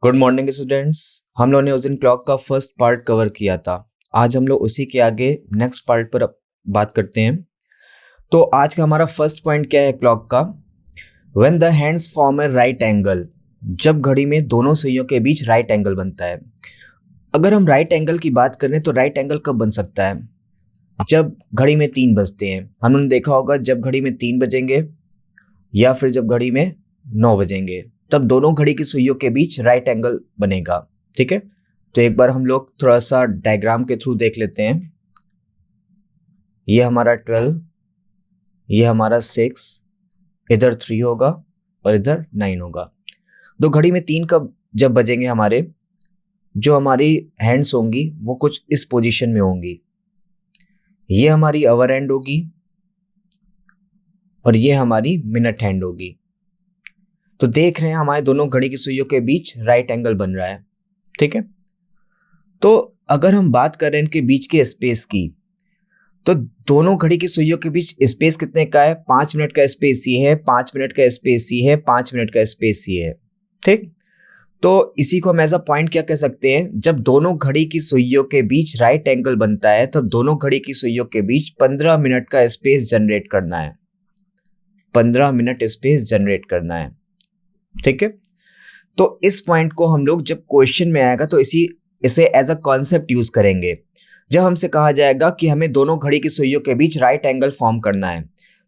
Good morning students. हम लोगों ने उस दिन क्लॉक का फर्स्ट पार्ट कवर किया था। आज हम लोग उसी के आगे नेक्स्ट पार्ट पर बात करते हैं। तो आज का हमारा फर्स्ट पॉइंट क्या है क्लॉक का? When the hands form A right angle, जब घड़ी में दोनों सुइयों के बीच राइट एंगल बनता है। अगर हम राइट एंगल की बात करें तो राइट एंगल कब बन सकता है? जब घड़ी में 3 बजते हैं। हमने देखा होगा जब घड़ी में 3 बजेंगे या फिर जब घड़ी में 9 बजेंगे, तब दोनों घड़ी की सुइयों के बीच राइट एंगल बनेगा। ठीक है, तो एक बार हम लोग थोड़ा सा डायग्राम के थ्रू देख लेते हैं। ये हमारा 12, ये हमारा 6, इधर 3 होगा और इधर 9 होगा। तो घड़ी में 3 कब जब बजेंगे, हमारे जो हमारी हैंड्स होंगी वो कुछ इस पोजीशन में होंगी। ये हमारी अवर हैंड होगी और ये हमारी मिनट हैंड होगी। तो देख रहे हैं हमारे दोनों घड़ी की सुइयों के बीच राइट एंगल बन रहा है। ठीक है, तो अगर हम बात करें इनके बीच के स्पेस की, तो दोनों घड़ी की सुइयों के बीच स्पेस कितने का है? 5 मिनट का स्पेस ये है, 5 मिनट का स्पेस ये है, 5 मिनट का स्पेस ये है। ठीक, तो इसी को हम एज अ पॉइंट क्या कह सकते हैं? जब दोनों घड़ी की सुइयों के बीच राइट एंगल बनता है तब दोनों घड़ी की सुइयों के बीच 15 मिनट का स्पेस जनरेट करना है। 15 मिनट स्पेस जनरेट करना है। ठीक है, तो इस पॉइंट को हम लोग जब क्वेश्चन में आएगा तो इसे एज अ कॉन्सेप्ट यूज करेंगे। जब हमसे कहा जाएगा कि हमें दोनों घड़ी की सुइयों के बीच राइट एंगल फॉर्म करना है,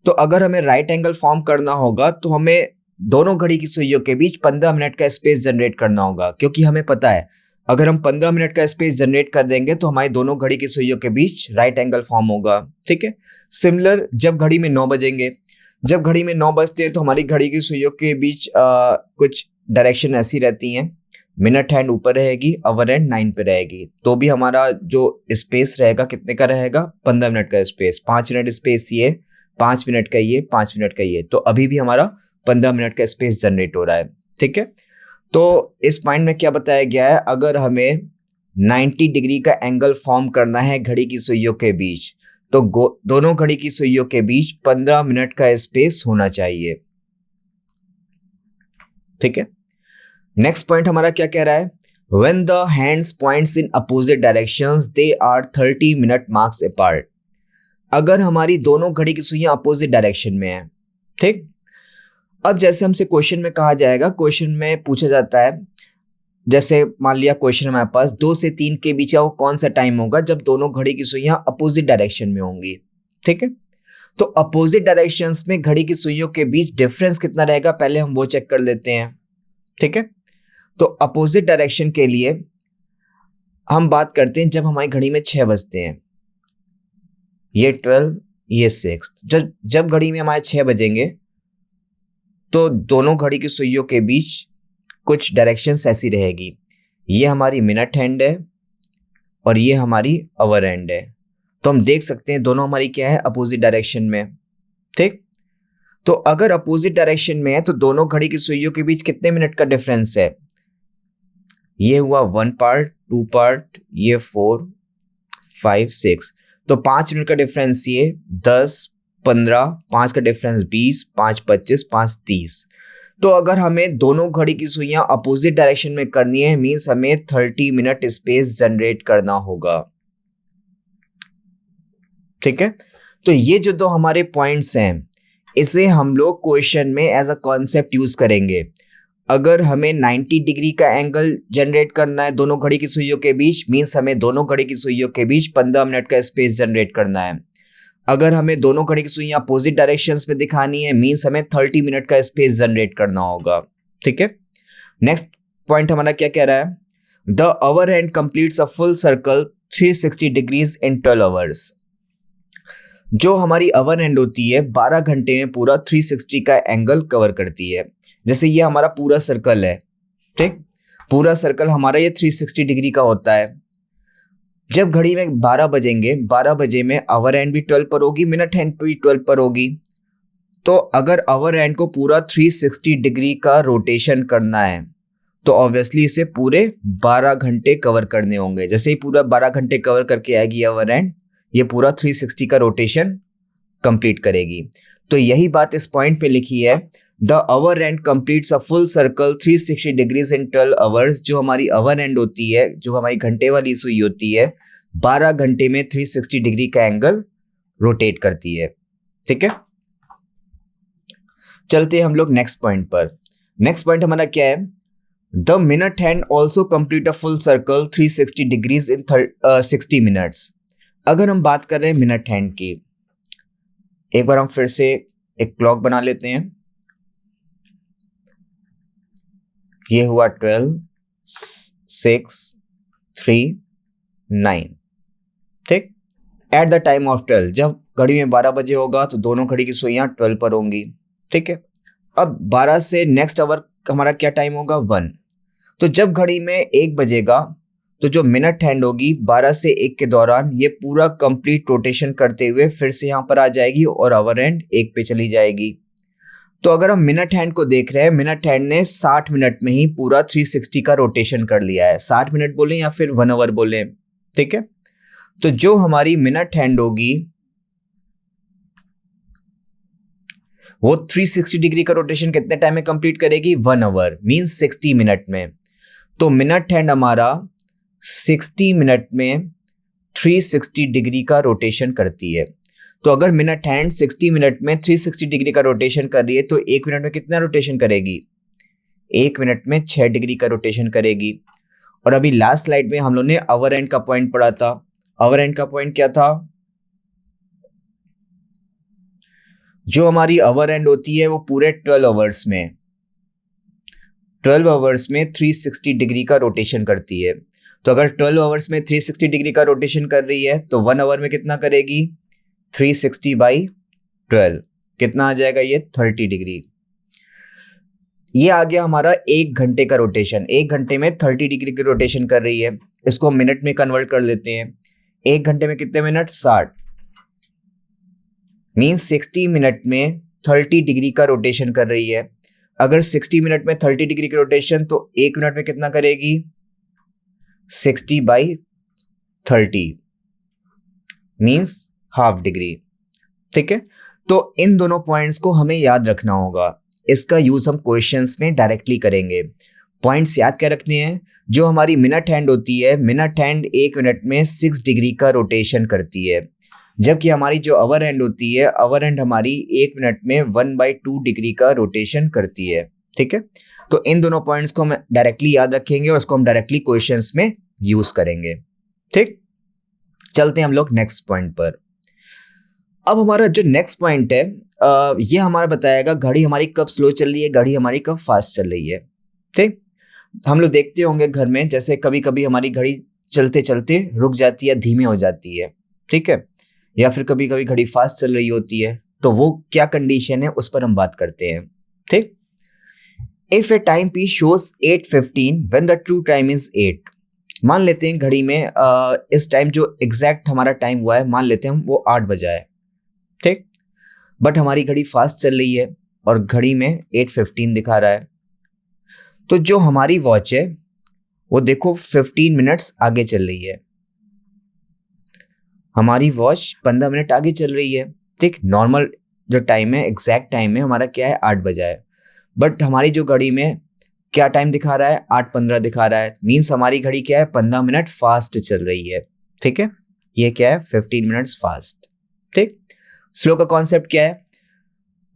तो अगर हमें राइट एंगल फॉर्म करना होगा तो हमें दोनों घड़ी की सुइयों के बीच 15 मिनट का स्पेस जनरेट करना होगा, क्योंकि हमें पता है अगर हम 15 मिनट का स्पेस जनरेट कर देंगे तो हमारी दोनों घड़ी की सुइयों के बीच राइट एंगल फॉर्म होगा। ठीक है, सिमिलर जब घड़ी में 9 बजेंगे, जब घड़ी में 9 बजते हैं तो हमारी घड़ी की सुइयों के बीच कुछ डायरेक्शन ऐसी रहती हैं। मिनट हैंड ऊपर रहेगी, अवर हैंड 9 पे रहेगी, तो भी हमारा जो स्पेस रहेगा कितने का रहेगा? 15 मिनट का स्पेस। 5 मिनट स्पेस ये, 5 मिनट का ये, 5 मिनट का ये, तो अभी भी हमारा 15 मिनट का स्पेस जनरेट हो रहा है। ठीक है, तो इस पॉइंट में क्या बताया गया है? अगर हमें 90 डिग्री का एंगल फॉर्म करना है घड़ी की सुइयों के बीच, तो दोनों घड़ी की सुइयों के बीच 15 मिनट का स्पेस होना चाहिए। ठीक है, नेक्स्ट पॉइंट हमारा क्या कह रहा है? When the hands points in opposite directions, they are 30 minute marks apart. अगर हमारी दोनों घड़ी की सुइयां अपोजिट डायरेक्शन में है। ठीक, अब जैसे हमसे क्वेश्चन में कहा जाएगा, क्वेश्चन में पूछा जाता है, जैसे मान लिया क्वेश्चन हमारे पास 2 से 3 के बीच का वो कौन सा टाइम होगा जब दोनों घड़ी की सुइयां अपोजिट डायरेक्शन में होंगी। ठीक है, तो अपोजिट डायरेक्शंस में घड़ी की सुइयों के बीच डिफरेंस कितना रहेगा, पहले हम वो चेक कर लेते हैं। ठीक है, तो अपोजिट डायरेक्शन के लिए हम बात करते हैं जब हमारी घड़ी में 6 बजते हैं। ये 12, ये 6, जब घड़ी में हमारे 6 बजेंगे तो दोनों घड़ी की सुइयों के बीच कुछ डायरेक्शंस ऐसी रहेगी। ये हमारी मिनट हैंड है और ये हमारी अवर हैंड है, तो हम देख सकते हैं दोनों हमारी क्या है? अपोजिट डायरेक्शन में। ठीक, तो अगर अपोजिट डायरेक्शन में है तो दोनों घड़ी की सुइयों के बीच कितने मिनट का डिफरेंस है? ये हुआ 1 पार्ट, 2 पार्ट, ये 4, 5, 6, तो 5 मिनट का डिफरेंस ये 10, 15, 5 का डिफरेंस 20, 5, 25, 5, 30। तो अगर हमें दोनों घड़ी की सुइयां अपोजिट डायरेक्शन में करनी है, मींस हमें 30 मिनट स्पेस जनरेट करना होगा। ठीक है, तो ये जो दो हमारे पॉइंट्स हैं इसे हम लोग क्वेश्चन में एज अ कॉन्सेप्ट यूज करेंगे। अगर हमें 90 डिग्री का एंगल जनरेट करना है दोनों घड़ी की सुइयों के बीच, मींस हमें दोनों घड़ी की सुइयों के बीच 15 मिनट का स्पेस जनरेट करना है। अगर हमें दोनों घड़ी की सुइयां अपोजिट डायरेक्शंस में दिखानी है, मींस हमें 30 मिनट का स्पेस जनरेट करना होगा। ठीक है, नेक्स्ट पॉइंट हमारा क्या कह रहा है? The our hand completes a full circle 360 degrees in 12 hours. जो हमारी अवर हैंड होती है 12 घंटे में पूरा 360 का एंगल कवर करती है। जैसे ये हमारा पूरा सर्कल है। ठीक, पूरा सर्कल हमारा ये 360 डिग्री का होता है। जब घड़ी में 12 बजेंगे, 12 बजे में अवर हैंड भी 12 पर होगी, मिनट हैंड भी 12 पर होगी। तो अगर अवर हैंड को पूरा 360 डिग्री का रोटेशन करना है तो ऑब्वियसली इसे पूरे 12 घंटे कवर करने होंगे। जैसे ही पूरा 12 घंटे कवर करके आएगी अवर हैंड, ये पूरा 360 का रोटेशन कंप्लीट करेगी। तो यही बात इस पॉइंट पे लिखी है, the our and completes a full circle 360 degrees in 12 hours. जो हमारी अवर एंड होती है, जो हमारी घंटे वाली सुई होती है, 12 घंटे में 360 डिग्री का एंगल रोटेट करती है। ठीक है, चलते हैं हम लोग नेक्स्ट पॉइंट पर। नेक्स्ट पॉइंट हमारा क्या है, the minute hand also complete a full circle 360 degrees in 60 minutes. अगर हम बात कर रहे हैं मिनट हैंड की, एक बार हम फिर से एक क्लॉक बना लेते हैं। ये हुआ 12, 6, 3, 9। ठीक, एट द टाइम ऑफ 12, जब घड़ी में 12 बजे होगा तो दोनों घड़ी की सुइयां 12 पर होंगी। ठीक है, अब 12 से नेक्स्ट आवर हमारा क्या टाइम होगा, 1। तो जब घड़ी में 1 बजेगा तो जो मिनट हैंड होगी 12 से 1 के दौरान ये पूरा कंप्लीट रोटेशन करते हुए फिर से यहाँ पर आ जाएगी और आवर हैंड 1 पे चली जाएगी। तो अगर हम मिनट हैंड को देख रहे हैं, मिनट हैंड ने 60 मिनट में ही पूरा 360 का रोटेशन कर लिया है। 60 मिनट बोलें या फिर 1 आवर बोलें। ठीक है, तो जो हमारी मिनट हैंड होगी वो 360 डिग्री का रोटेशन कितने टाइम में कंप्लीट करेगी, 1 आवर, मींस 60 मिनट में। तो मिनट हैंड हमारा 60 मिनट में 360 डिग्री का रोटेशन करती है। तो अगर मिनट हैंड 60 मिनट में 360 डिग्री का रोटेशन कर रही है तो 1 मिनट में कितना रोटेशन करेगी, 1 मिनट में 6 डिग्री का रोटेशन करेगी। और अभी लास्ट स्लाइड में हम लोग ने आवर एंड का पॉइंट पढ़ा था। आवर एंड का पॉइंट क्या था, जो हमारी आवर एंड होती है वो पूरे 12 आवर्स में 360 डिग्री का रोटेशन करती है। तो अगर 12 आवर्स में 360 डिग्री का रोटेशन कर रही है तो 1 आवर में कितना करेगी, 360/12, कितना आ जाएगा ये, 30 डिग्री। ये आ गया हमारा 1 घंटे का रोटेशन। 1 घंटे में 30 डिग्री की रोटेशन कर रही है। इसको मिनट में कन्वर्ट कर लेते हैं। 1 घंटे में कितने मिनट, 60, मीन्स 60 मिनट में 30 डिग्री का रोटेशन कर रही है। अगर 60 मिनट में 30 डिग्री की रोटेशन तो 1 मिनट में कितना करेगी, 60/30, मीन्स हाफ डिग्री। ठीक है, तो इन दोनों पॉइंट्स को हमें याद रखना होगा। इसका यूज हम क्वेश्चंस में डायरेक्टली करेंगे। पॉइंट्स याद क्या रखने हैं, जो हमारी मिनट हैंड होती है, मिनट हैंड 1 मिनट में 6 डिग्री का रोटेशन करती है, जबकि हमारी जो आवर हैंड होती है, आवर हैंड हमारी 1 मिनट में 1/2 डिग्री का रोटेशन करती है। ठीक है, तो इन दोनों पॉइंट्स को हम डायरेक्टली याद रखेंगे और इसको हम डायरेक्टली क्वेश्चंस में यूज करेंगे। ठीक, चलते हैं हम लोग नेक्स्ट पॉइंट पर। अब हमारा जो नेक्स्ट पॉइंट है ये हमारा बताएगा घड़ी हमारी कब स्लो चल रही है, घड़ी हमारी कब फास्ट चल रही है। ठीक, हम लोग देखते होंगे घर में, जैसे कभी कभी हमारी घड़ी चलते चलते रुक जाती है, धीमी हो जाती है। ठीक है, या फिर कभी कभी घड़ी फास्ट चल रही होती है, तो वो क्या कंडीशन है उस पर हम बात करते हैं। ठीक, if A time P shows 8:15 when the true time is 8। मान लेते हैं घड़ी में इस टाइम जो एग्जैक्ट हमारा टाइम हुआ है, मान लेते हैं हम वो 8 बजा है। ठीक, बट हमारी घड़ी फास्ट चल रही है और घड़ी में 8:15 दिखा रहा है। तो जो हमारी वॉच है वो देखो 15 मिनट्स आगे चल रही है। हमारी वॉच 15 मिनट आगे चल रही है। ठीक, नॉर्मल जो टाइम है, एग्जैक्ट टाइम है हमारा क्या है, 8 बजा है। बट हमारी जो घड़ी में क्या टाइम दिखा रहा है, 8:15 दिखा रहा है। मीन्स हमारी घड़ी क्या है, 15 मिनट फास्ट चल रही है। ठीक है, ये क्या है, 15 मिनट्स फास्ट। ठीक, स्लो का कॉन्सेप्ट क्या है,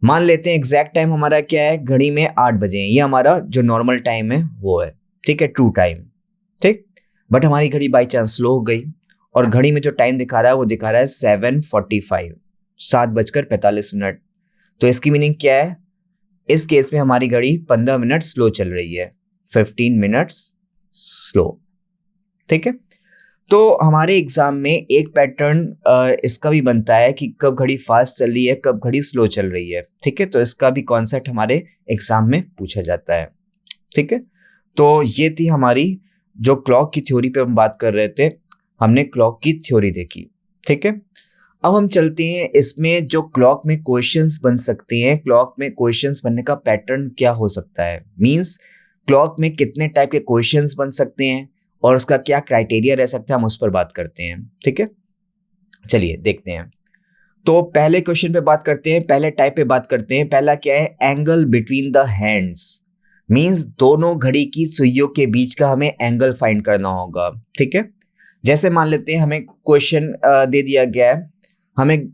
मान लेते हैं एग्जैक्ट टाइम हमारा क्या है, घड़ी में 8 बजे है, ये हमारा जो नॉर्मल टाइम है वो है। ठीक है, ट्रू टाइम। ठीक, बट हमारी घड़ी बाई चांस स्लो हो गई और घड़ी में जो टाइम दिखा रहा है वो दिखा रहा है 7:45, 7:45। तो इसकी मीनिंग क्या है, इस केस में हमारी घड़ी 15 मिनट स्लो चल रही है, 15 मिनट्स स्लो। ठीक है, तो हमारे एग्जाम में एक पैटर्न इसका भी बनता है कि कब घड़ी फास्ट चल रही है, कब घड़ी स्लो चल रही है। ठीक है, तो इसका भी कॉन्सेप्ट हमारे एग्जाम में पूछा जाता है। ठीक है, तो ये थी हमारी जो क्लॉक की थ्योरी पे हम बात कर रहे थे, हमने क्लॉक की थ्योरी देखी। ठीक है, अब हम चलते हैं इसमें जो क्लॉक में क्वेश्चंस बन सकते हैं, क्लॉक में क्वेश्चंस बनने का पैटर्न क्या हो सकता है, मींस क्लॉक में कितने टाइप के क्वेश्चंस बन सकते हैं और उसका क्या क्राइटेरिया रह सकता है, हम उस पर बात करते हैं। ठीक है, चलिए देखते हैं। तो पहले क्वेश्चन पे बात करते हैं, पहले टाइप पे बात करते हैं। पहला क्या है, angle between the hands, means दोनों घड़ी की सुइयों के बीच का हमें एंगल फाइंड करना होगा। ठीक है, जैसे मान लेते हैं हमें क्वेश्चन दे दिया गया है, हमें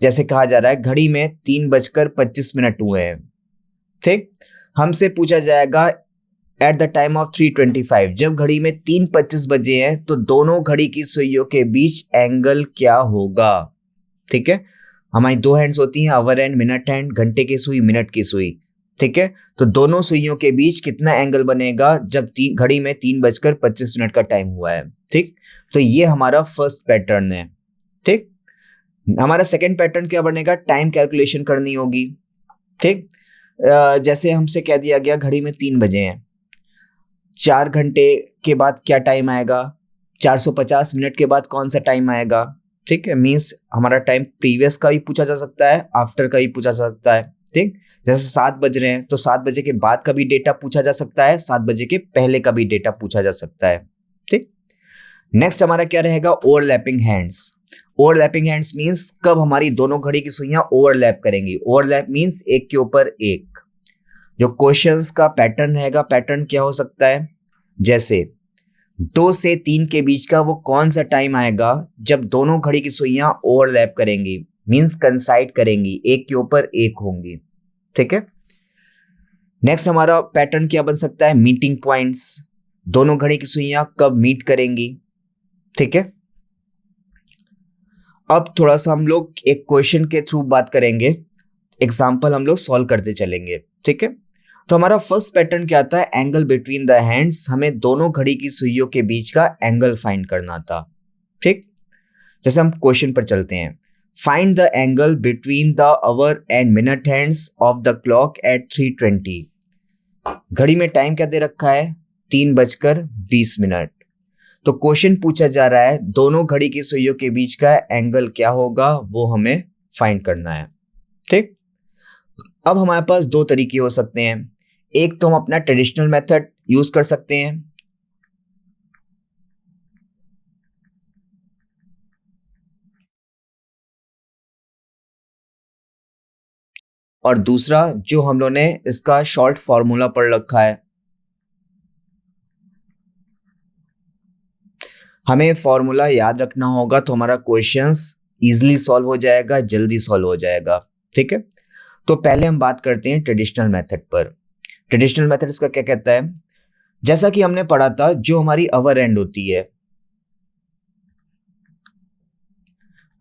जैसे कहा जा रहा है घड़ी में 3:25 हुए हैं। ठीक, हमसे पूछा जाएगा एट द टाइम ऑफ 3:25, जब घड़ी में 3:25 बजे हैं तो दोनों घड़ी की सुइयों के बीच एंगल क्या होगा। ठीक है, हमारी दो हैंड्स होती हैं, आवर हैंड, मिनट हैंड, घंटे की सुई, मिनट की सुई। ठीक है, तो दोनों सुइयों के बीच कितना एंगल बनेगा जब घड़ी में 3:25 का टाइम हुआ है। ठीक, तो ये हमारा फर्स्ट पैटर्न है। ठीक, हमारा सेकंड पैटर्न क्या बनेगा, टाइम कैलकुलेशन करनी होगी। ठीक, जैसे हमसे कह दिया गया घड़ी में 3 बजे हैं, 4 घंटे के बाद क्या टाइम आएगा, 450 मिनट के बाद कौन सा टाइम आएगा। ठीक है, मीन्स हमारा टाइम प्रीवियस का भी पूछा जा सकता है, आफ्टर का भी पूछा जा सकता है। ठीक, जैसे 7 बज रहे हैं तो 7 बजे के बाद का भी डेटा पूछा जा सकता है, 7 बजे के पहले का भी डेटा पूछा जा सकता है। ठीक, नेक्स्ट हमारा क्या रहेगा, overlapping hands. Overlapping hands means कब हमारी दोनों घड़ी की सुइयां ओवरलैप करेंगी। ओवरलैप मीन्स एक के ऊपर एक। जो क्वेश्चंस का पैटर्न रहेगा, पैटर्न क्या हो सकता है, जैसे 2 से 3 के बीच का वो कौन सा टाइम आएगा जब दोनों घड़ी की सुइयां ओवरलैप करेंगी, मींस कंसाइड करेंगी, एक के ऊपर एक होंगी। ठीक है, नेक्स्ट हमारा पैटर्न क्या बन सकता है, मीटिंग पॉइंट्स, दोनों घड़ी की सुइयां कब मीट करेंगी। ठीक है, अब थोड़ा सा हम लोग एक क्वेश्चन के थ्रू बात करेंगे, एग्जाम्पल हम लोग सॉल्व करते चलेंगे। ठीक है, तो हमारा फर्स्ट पैटर्न क्या था, एंगल बिटवीन द हैंड्स, हमें दोनों घड़ी की सुइयों के बीच का एंगल फाइंड करना था। ठीक, जैसे हम क्वेश्चन पर चलते हैं, find the angle between the hour and minute hands of the clock at 3:20। घड़ी में टाइम क्या दे रखा है, 3:20। तो क्वेश्चन पूछा जा रहा है दोनों घड़ी की सुइयों के बीच का एंगल क्या होगा, वो हमें फाइंड करना है। ठीक, अब हमारे पास दो तरीके हो सकते हैं, एक तो हम अपना ट्रेडिशनल मेथड यूज कर सकते हैं, और दूसरा जो हम लोगों ने इसका शॉर्ट फॉर्मूला पढ़ रखा है। हमें फॉर्मूला याद रखना होगा तो हमारा क्वेश्चंस इजीली सॉल्व हो जाएगा, जल्दी सॉल्व हो जाएगा। ठीक है, तो पहले हम बात करते हैं ट्रेडिशनल मेथड पर। ट्रेडिशनल मेथड इसका क्या कहता है, जैसा कि हमने पढ़ा था, जो हमारी अवर एंड होती है,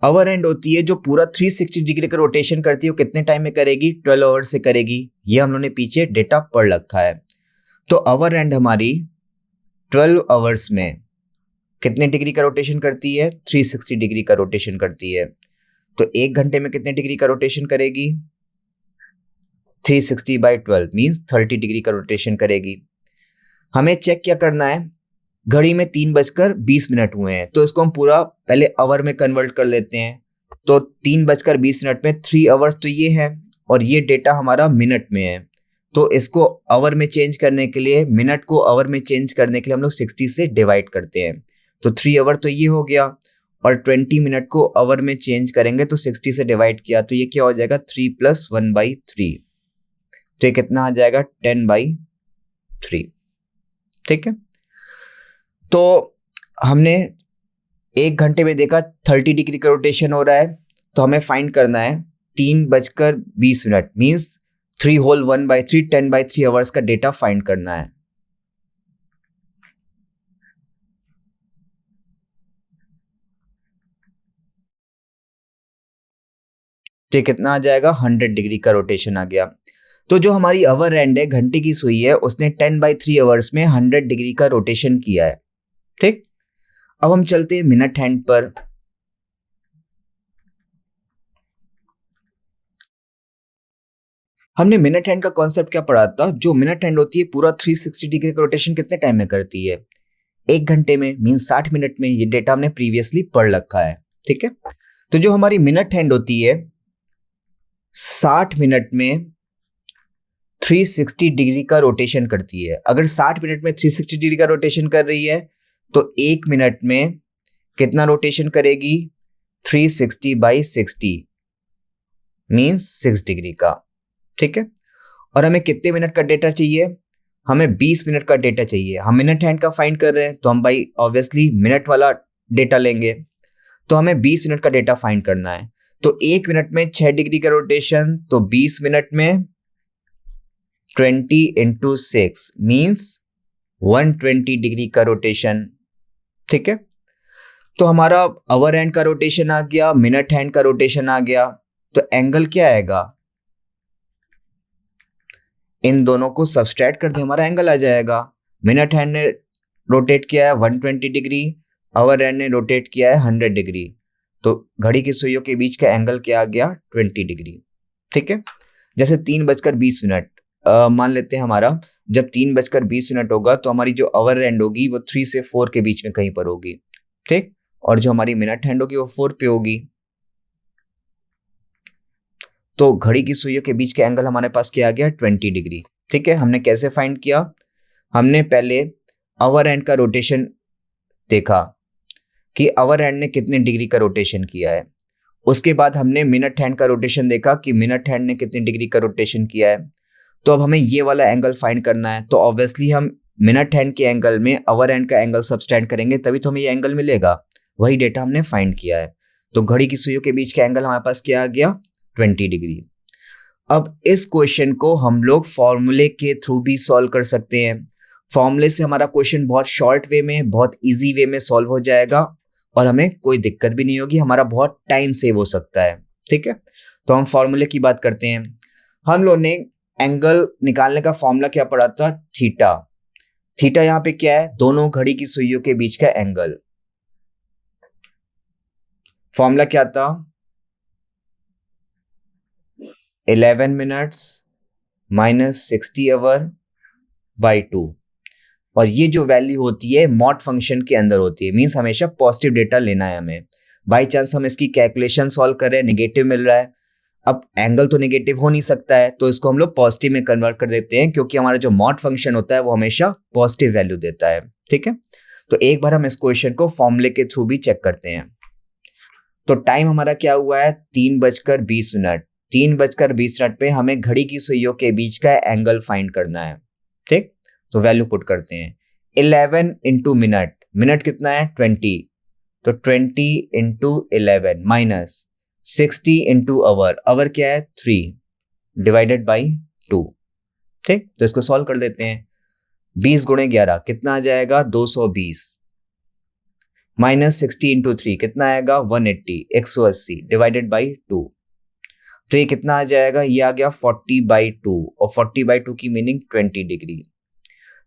अवर एंड होती है जो पूरा 360 डिग्री का रोटेशन करती है, वो कितने टाइम में करेगी, 12 आवर्स से करेगी। ये हम लोगों ने पीछे डेटा पढ़ रखा है। तो अवर एंड हमारी 12 आवर्स में कितने डिग्री का रोटेशन करती है, 360 डिग्री का रोटेशन करती है। तो 1 घंटे में कितने डिग्री का रोटेशन करेगी, 360/12 मीन्स 30 डिग्री का रोटेशन करेगी। हमें चेक क्या करना है, घड़ी में 3:20 हुए हैं, तो इसको हम पूरा पहले आवर में कन्वर्ट कर लेते हैं। तो 3:20 में 3 आवर्स तो ये है, और ये डेटा हमारा मिनट में है। तो इसको आवर में चेंज करने के लिए, मिनट को आवर में चेंज करने के लिए हम लोग 60 से डिवाइड करते हैं। तो 3 आवर तो ये हो गया, और 20 मिनट को आवर में चेंज करेंगे तो 60 से डिवाइड किया तो ये क्या हो जाएगा, 3 + 1/3। तो ये कितना आ जाएगा, 10/3। ठीक है, तो हमने 1 घंटे में देखा 30 डिग्री का रोटेशन हो रहा है, तो हमें फाइंड करना है 3:20 मीन्स 3 होल 1/3, 10/3 आवर्स का डेटा फाइंड करना है। तो कितना आ जाएगा, 100 डिग्री का रोटेशन आ गया। तो जो हमारी आवर एंड है, घंटे की सुई है, उसने 10/3 आवर्स में 100 डिग्री का रोटेशन किया है। ठीक, अब हम चलते हैं मिनट हैंड पर। हमने मिनट हैंड का कॉन्सेप्ट क्या पढ़ा था, जो मिनट हैंड होती है पूरा 360 डिग्री का रोटेशन कितने टाइम में करती है, 1 घंटे में, मीन 60 मिनट में। ये डेटा हमने प्रीवियसली पढ़ रखा है। ठीक है, तो जो हमारी मिनट हैंड होती है 60 मिनट में 360 डिग्री का रोटेशन करती है। अगर 60 मिनट में 360 डिग्री का रोटेशन कर रही है तो 1 मिनट में कितना रोटेशन करेगी, 360 बाई 60 मीन्स 6 डिग्री का, ठीक है। और हमें कितने मिनट का डेटा चाहिए? हमें 20 मिनट का डेटा चाहिए। हम मिनट हैंड का फाइंड कर रहे हैं तो हम भाई ऑब्वियसली मिनट वाला डेटा लेंगे। तो हमें 20 मिनट का डेटा फाइंड करना है। तो 1 मिनट में 6 डिग्री का रोटेशन, तो 20 मिनट में 20 इंटू 6 मीन्स 120 डिग्री का रोटेशन, ठीक है। तो हमारा आवर हैंड का रोटेशन आ गया, मिनट हैंड का रोटेशन आ गया। तो एंगल क्या आएगा? इन दोनों को सब्सट्रैक्ट कर दे, हमारा एंगल आ जाएगा। मिनट हैंड ने रोटेट किया है 120 डिग्री, आवर हैंड ने रोटेट किया है 100 डिग्री। तो घड़ी की सुइयों के बीच का एंगल क्या आ गया? 20 डिग्री, ठीक है। जैसे 3:20 मान लेते हैं हमारा, जब 3:20 होगा तो हमारी जो आवर हैंड होगी वो 3 से 4 के बीच में कहीं पर होगी, ठीक। और जो हमारी मिनट हैंड होगी वो 4 पे होगी। तो घड़ी की सुइयों के बीच का एंगल हमारे पास क्या आ गया? 20 डिग्री, ठीक है। हमने कैसे फाइंड किया? हमने पहले आवर हैंड का रोटेशन देखा कि आवर हैंड ने कितने डिग्री का रोटेशन किया है। उसके बाद हमने मिनट हैंड का रोटेशन देखा कि मिनट हैंड ने कितनी डिग्री का रोटेशन किया है। तो अब हमें ये वाला एंगल फाइंड करना है। तो ऑब्वियसली हम मिनट हैंड के एंगल में आवर हैंड का एंगल सब्सट्रैक्ट करेंगे, तभी तो हमें ये एंगल मिलेगा। वही डेटा हमने फाइंड किया है। तो घड़ी की सुइयों के बीच का एंगल हमारे पास क्या आ गया? 20 डिग्री। अब इस क्वेश्चन को हम लोग फॉर्मूले के थ्रू भी सॉल्व कर सकते हैं। फॉर्मूले से हमारा क्वेश्चन बहुत शॉर्ट वे में, बहुत इजी वे में सॉल्व हो जाएगा और हमें कोई दिक्कत भी नहीं होगी, हमारा बहुत टाइम सेव हो सकता है, ठीक है। तो हम फॉर्मूले की बात करते हैं। हम लोग ने एंगल निकालने का फॉर्मूला क्या पढ़ा था? थीटा। थीटा यहाँ पे क्या है? दोनों घड़ी की सुइयों के बीच का एंगल। फॉर्मूला क्या था? 11 मिनट्स माइनस 60 आवर बाई 2। और ये जो वैल्यू होती है मॉड फंक्शन के अंदर होती है, मीन्स हमेशा पॉजिटिव डेटा लेना है हमें। बाई चांस हम इसकी कैलकुलेशन सॉल्व कर रहे हैं, नेगेटिव मिल रहा है। अब एंगल तो नेगेटिव हो नहीं सकता है, तो इसको हम लोग पॉजिटिव में कन्वर्ट कर देते हैं, क्योंकि हमारा जो मॉड फंक्शन होता है वो हमेशा पॉजिटिव वैल्यू देता है, ठीक है। तो एक बार हम इस क्वेश्चन को फॉर्मूले के थ्रू भी चेक करते हैं। तो टाइम हमारा क्या हुआ है? 3:20। 3:20 पे हमें घड़ी की सुइयों के बीच का एंगल फाइंड करना है, ठीक। तो वैल्यू पुट करते हैं। 11 इंटू मिनट, मिनट कितना है? 20। तो 20 into 11 minus 60 into hour, hour क्या है? 3 डिवाइडेड बाई 2, ठीक। तो इसको सॉल्व कर देते हैं। 20 गुणे 11 कितना आ जाएगा? 220 माइनस 60 इंटू 3 कितना आएगा? 180, 180 डिवाइडेड बाई 2। तो ये कितना आ जाएगा? ये आ गया 40/2, और 40/2 की मीनिंग 20 डिग्री।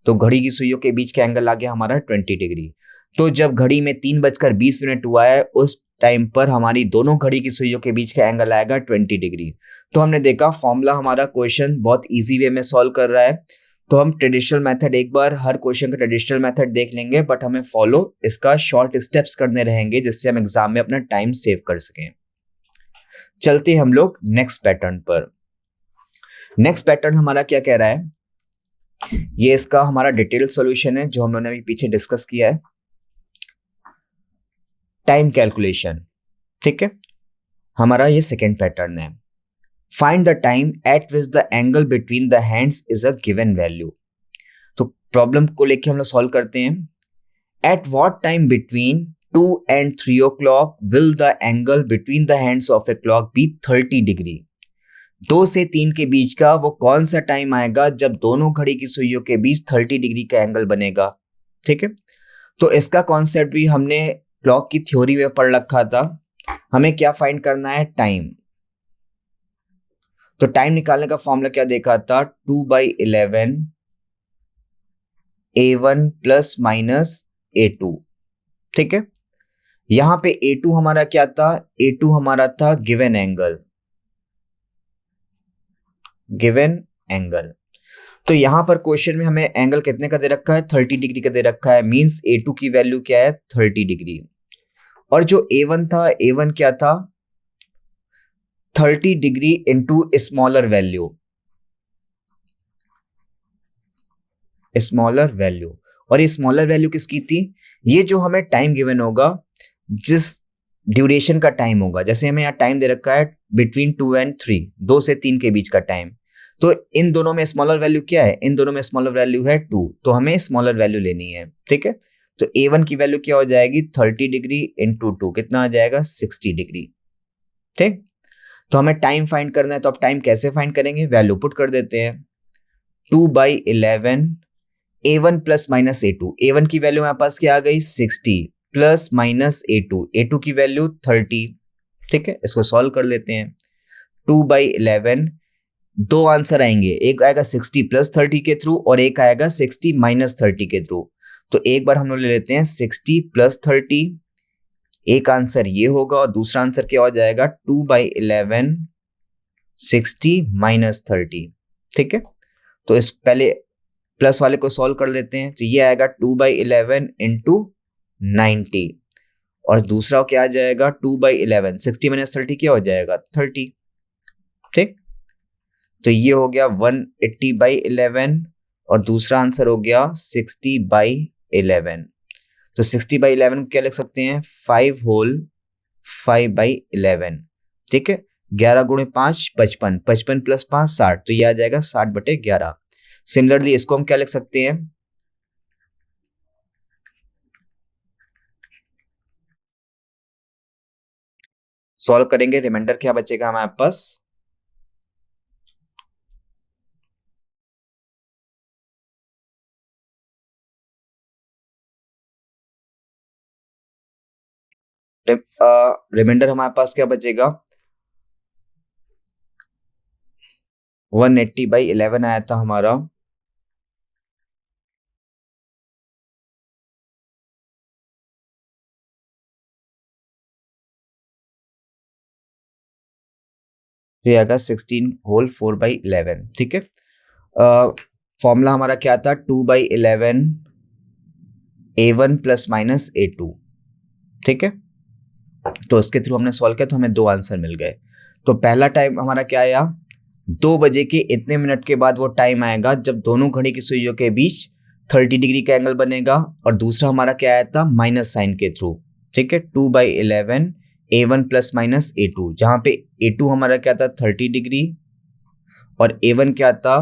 तो घड़ी की सुइयों के बीच का एंगल आ गया हमारा 20 डिग्री। तो जब घड़ी में 3:20 हुआ है, उस टाइम पर हमारी दोनों घड़ी की सुइयों के बीच का एंगल आएगा 20 डिग्री। तो हमने देखा फॉर्मूला हमारा क्वेश्चन बहुत इजी वे में सॉल्व कर रहा है। तो हम ट्रेडिशनल मेथड, एक बार हर क्वेश्चन का ट्रेडिशनल मेथड देख लेंगे, बट हमें फॉलो इसका शॉर्ट स्टेप्स करने रहेंगे, जिससे हम एग्जाम में अपना टाइम सेव कर सकें। चलते हैं हम लोग नेक्स्ट पैटर्न पर। नेक्स्ट पैटर्न हमारा क्या कह रहा है? ये इसका हमारा डिटेल सॉल्यूशन है जो हम लोगों ने अभी पीछे डिस्कस किया है। टाइम कैलकुलेशन, ठीक है। हमारा ये सेकेंड पैटर्न है। Find the time eight which the angle between the hands is a given value. तो प्रॉब्लम को लेके हम लोग सॉल्व करते हैं। At what time between 2 and 3 o'clock will the angle between the hands of a clock be 30 degree. 2 से 3 के बीच का वो कौन सा टाइम आएगा जब दोनों घड़ी की सुइयों के बीच 30 डिग्री का एंगल बनेगा, ठीक है। तो इसका कॉन्सेप्ट भी हमने क्लॉक की थ्योरी में पढ़ रखा था। हमें क्या फाइंड करना है? टाइम। तो टाइम निकालने का फॉर्मूला क्या देखा था? 2/11 A1 प्लस माइनस A2, ठीक है। यहां पे A2 हमारा क्या था? A2 हमारा था गिवन एंगल, गिवन एंगल। तो यहां पर क्वेश्चन में हमें एंगल कितने का दे रखा है? 30 डिग्री का दे रखा है, मींस A2 की वैल्यू क्या है? 30 डिग्री। और जो A1 था, A1 क्या था? 30 degree into smaller value, smaller value. और ये स्मॉलर वैल्यू किसकी थी? ये जो हमें टाइम गिवन होगा, जिस ड्यूरेशन का टाइम होगा। जैसे हमें यहाँ टाइम दे रखा है बिटवीन 2 and 3, 2 से 3 के बीच का टाइम। तो इन दोनों में स्मॉलर वैल्यू क्या है? इन दोनों में स्मॉलर वैल्यू है 2, तो हमें स्मॉलर वैल्यू लेनी है। ठीक है, तो A1 की वैल्यू क्या हो जाएगी? 30 डिग्री इंटू 2, कितना आ जाएगा? 60 डिग्री। ठीक, तो हमें टाइम फाइंड करना है, तो अब टाइम कैसे फाइंड करेंगे? वैल्यू पुट कर देते हैं, 2/11 A1 plus minus A2। A1 की वैल्यू हमारे पास क्या आ गई? 60 प्लस माइनस A2 की वैल्यू 30। ठीक है, इसको सॉल्व कर लेते हैं। 2/11, दो आंसर आएंगे, एक आएगा 60 प्लस 30 के थ्रू और एक आएगा 60 माइनस 30 के थ्रू। तो एक बार हम लोग ले लेते हैं 60 प्लस 30, एक आंसर ये होगा और दूसरा आंसर क्या हो जाएगा? 2/11 60 माइनस 30। ठीक है, तो इस पहले प्लस वाले को सॉल्व कर लेते हैं, तो ये आएगा 2/11 इंटू 90 और दूसरा क्या आ जाएगा? 2/11, 60 माइनस 30 क्या हो जाएगा? 30। ठीक, तो ये हो गया 180/11 और दूसरा आंसर हो गया 60/11। तो 60/11 को क्या लिख सकते हैं? 5 होल 5/11। ठीक है, 11 गुणे 5 55, 55 प्लस 5 60, तो ये आ जाएगा 60/11। सिमिलरली इसको हम क्या लिख सकते हैं? सॉल्व करेंगे, रिमाइंडर क्या बचेगा हमारे पास? रिमाइंडर हमारे पास क्या बचेगा? 180/11 आया था हमारा। तो ये आएगा 16 होल 4/11। ठीक है, फॉर्मूला हमारा क्या था? 2/11 A1 प्लस माइनस A2। ठीक है, तो इसके थ्रू हमने सॉल्व किया तो हमें दो आंसर मिल गए। तो पहला टाइम हमारा क्या आया? 2 बजे के इतने मिनट के बाद वो टाइम आएगा जब दोनों घड़ी की सुइयों के बीच 30 डिग्री का एंगल बनेगा, और दूसरा हमारा क्या आया था? माइनस साइन के थ्रू। ठीक है, 2/11 A1 प्लस माइनस A2, जहां पे A2 हमारा क्या था? 30 डिग्री और A1 क्या था?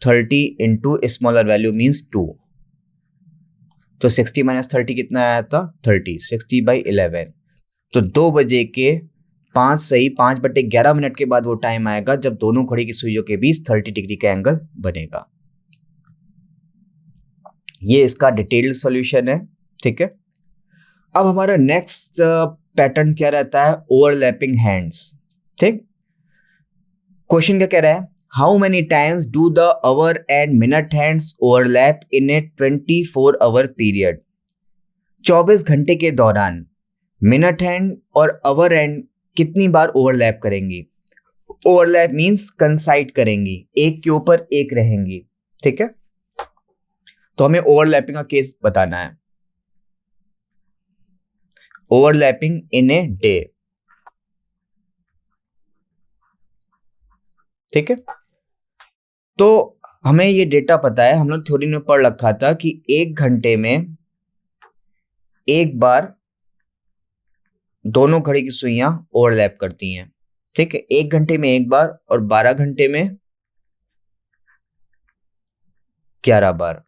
30 इंटू स्मॉलर वैल्यू मीन्स 2। तो 60 माइनस 30 कितना आया था? 30, 60/11। तो 2 बजे के 5:05 के बाद वो टाइम आएगा जब दोनों घड़ी की सुइयों के बीच 30 डिग्री का एंगल बनेगा। ये इसका डिटेल्ड सॉल्यूशन है। ठीक है, अब हमारा नेक्स्ट पैटर्न क्या रहता है? Overlapping hands. ठीक, क्वेश्चन क्या कह रहा है? How many times do the hour and minute hands overlap in A 24 our period? 24 घंटे के दौरान मिनट हैंड और आवर हैंड कितनी बार ओवरलैप करेंगी? ओवरलैप मींस कंसाइड करेंगी, एक के ऊपर एक रहेंगी। ठीक है, तो हमें ओवरलैपिंग का केस बताना है। Overlapping in a day. ठीक है, तो हमें ये डेटा पता है, हम लोग थ्योरी में पढ़ रखा था कि एक घंटे में एक बार दोनों घड़ी की सुइयां ओवरलैप करती हैं। ठीक है, एक घंटे में एक बार और 12 घंटे में 11 बार।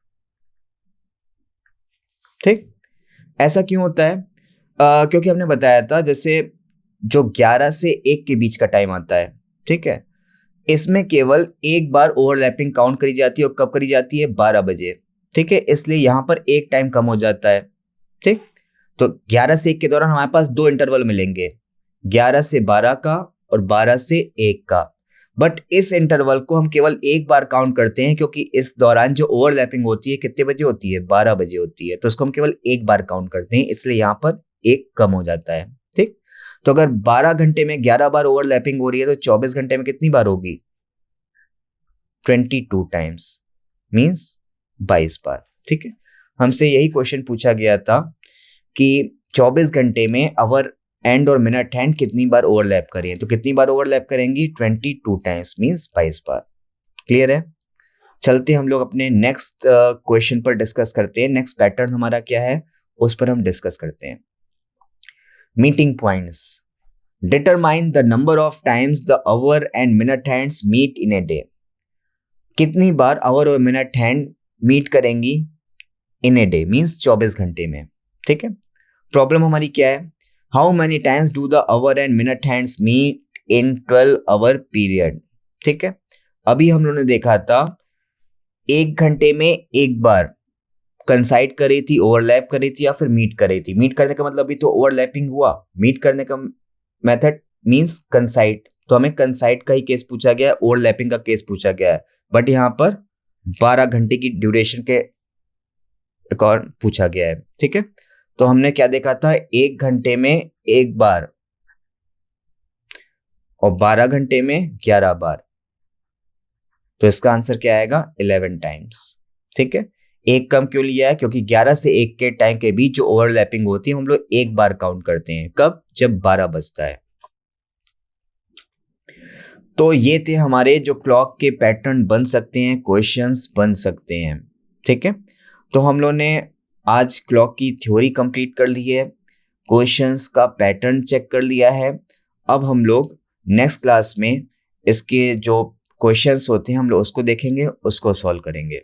ठीक, ऐसा क्यों होता है? क्योंकि हमने बताया था जैसे जो 11 से 1 के बीच का टाइम आता है, ठीक है, इसमें केवल एक बार ओवरलैपिंग काउंट करी जाती है और कब करी जाती है? 12 बजे। ठीक है, इसलिए यहां पर एक टाइम कम हो जाता है। ठीक, तो 11 से 1 के दौरान हमारे पास दो इंटरवल मिलेंगे, 11 से 12 का और 12 से 1 का। बट इस इंटरवल को हम केवल एक बार काउंट करते हैं क्योंकि इस दौरान जो ओवरलैपिंग होती है कितने बजे होती है? 12 बजे होती है, तो इसको हम केवल एक बार काउंट करते हैं, इसलिए यहां पर एक कम हो जाता है। ठीक, तो अगर 12 घंटे में 11 बार ओवरलैपिंग हो रही है तो 24 घंटे में कितनी बार होगी? 22 टाइम्स, मीन्स 22 बार। ठीक है, हमसे यही क्वेश्चन पूछा गया था कि 24 घंटे में आवर एंड और मिनट हैंड कितनी बार ओवरलैप करें, तो कितनी बार ओवरलैप करेंगी? 22 टाइम्स, मीन्स 22 बार। क्लियर है? चलते हम लोग अपने नेक्स्ट क्वेश्चन पर डिस्कस करते हैं। नेक्स्ट पैटर्न हमारा क्या है उस पर हम डिस्कस करते हैं। Meeting points, determine the number of times the hour and minute hands meet in a day. कितनी बार आवर और मिनट हैंड मीट करेंगी इन ए डे, मीन्स 24 घंटे में। ठीक है, प्रॉब्लम हमारी क्या है, how many times do the hour and minute hands meet in 12 hour period. ठीक है, अभी हम लोगों ने देखा था 1 घंटे में एक बार कंसाइड करी थी, ओवरलैप करी थी या फिर मीट करी थी। मीट करने का मतलब भी तो ओवरलैपिंग हुआ, मीट करने का मेथड मींस कंसाइड, तो हमें कंसाइड का ही केस पूछा गया है, ओवरलैपिंग का केस पूछा गया है, बट यहाँ पर 12 घंटे की ड्यूरेशन के अकॉर्ड पूछा गया है। ठीक है, तो हमने क्या देखा था, 1 घंटे में एक बार और 12 घंटे में 11 बार, तो इसका आंसर क्या आएगा, 11 टाइम्स। ठीक है, एक कम क्यों लिया है, क्योंकि 11 से 1 के टाइम के बीच जो ओवरलैपिंग होती है हम लोग एक बार काउंट करते हैं, कब, जब 12 बजता है। तो ये थे हमारे जो क्लॉक के पैटर्न बन सकते हैं, क्वेश्चंस बन सकते हैं। ठीक है, तो हम लोग ने आज क्लॉक की थ्योरी कंप्लीट कर ली है, क्वेश्चंस का पैटर्न चेक कर लिया है। अब हम लोग नेक्स्ट क्लास में इसके जो क्वेश्चंस होते हैं हम लोग उसको देखेंगे, उसको सॉल्व करेंगे।